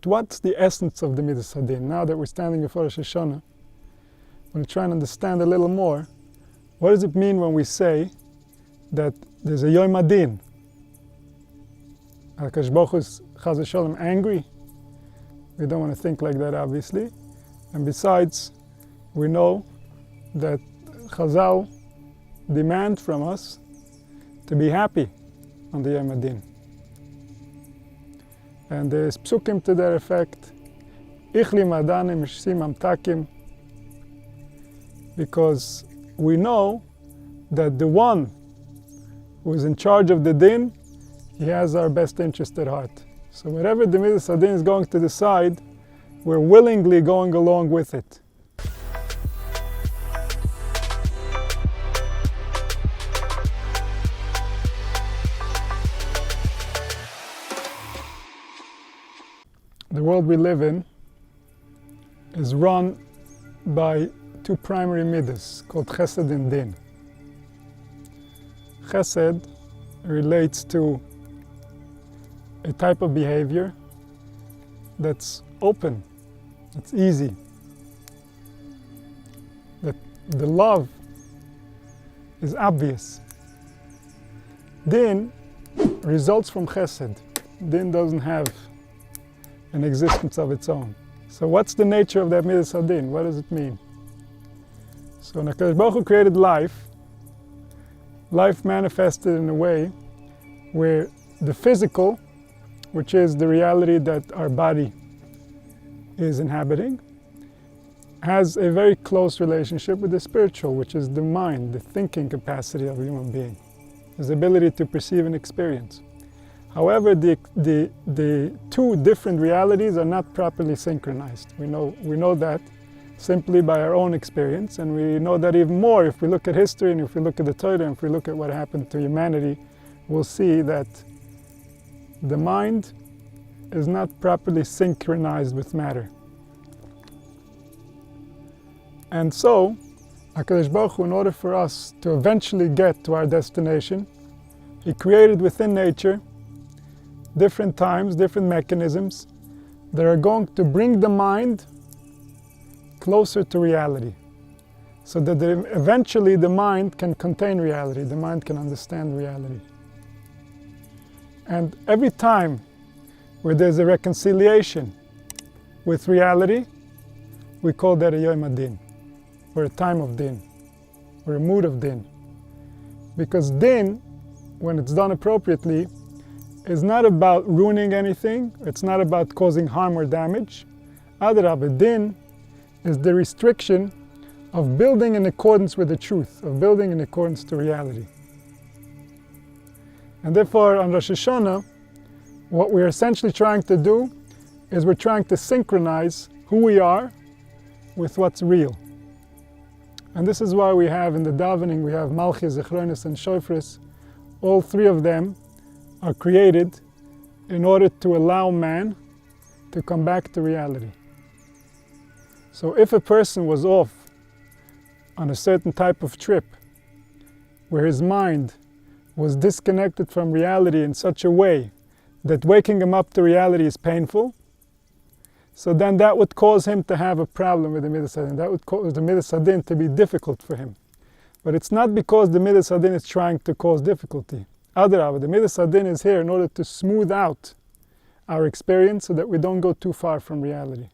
But what's the essence of the Midas Hadin? Now that we're standing before Rosh Hashanah, we're going to try and understand a little more. What does it mean when we say that there's a Yom Hadin? HaKadosh Baruch Hu is Chas v'Sholem angry? We don't want to think like that, obviously. And besides, we know that Chazal demand from us to be happy on the Yom Hadin. And there's psukim to that effect. Ichli madanim mishsim amtakim. Because we know that the one who is in charge of the din, he has our best interest at heart. So whatever the Midas Hadin is going to decide, we're willingly going along with it. The world we live in is run by two primary midas called Chesed and Din. Chesed relates to a type of behavior that's open, it's easy, that the love is obvious. Din results from Chesed. Din doesn't have an existence of its own. So what's the nature of that Midas Hadin? What does it mean? So when HaKadosh Baruch Hu created life, life manifested in a way where the physical, which is the reality that our body is inhabiting, has a very close relationship with the spiritual, which is the mind, the thinking capacity of a human being, his ability to perceive and experience. However, the two different realities are not properly synchronized. We know that simply by our own experience, and we know that even more if we look at history and if we look at the Torah and if we look at what happened to humanity, we'll see that the mind is not properly synchronized with matter. And so, HaKadosh Baruch Hu, in order for us to eventually get to our destination, He created within nature different times, different mechanisms that are going to bring the mind closer to reality, so that eventually the mind can contain reality, the mind can understand reality. And every time where there's a reconciliation with reality, we call that a Yom Hadin, or a time of Din, or a mood of Din. Because Din, when it's done appropriately, is not about ruining anything, it's not about causing harm or damage. Adrabah, Din is the restriction of building in accordance with the truth, of building in accordance to reality. And therefore, on Rosh Hashanah, what we're essentially trying to do is we're trying to synchronize who we are with what's real. And this is why we have in the davening, we have Malchi, Zechronis, and Shofris. All three of them are created in order to allow man to come back to reality. So if a person was off on a certain type of trip where his mind was disconnected from reality in such a way that waking him up to reality is painful, so then that would cause him to have a problem with the Midas Hadin. That would cause the Midas Hadin to be difficult for him. But it's not because the Midas Hadin is trying to cause difficulty. Adrabah, the Midas Hadin is here in order to smooth out our experience so that we don't go too far from reality.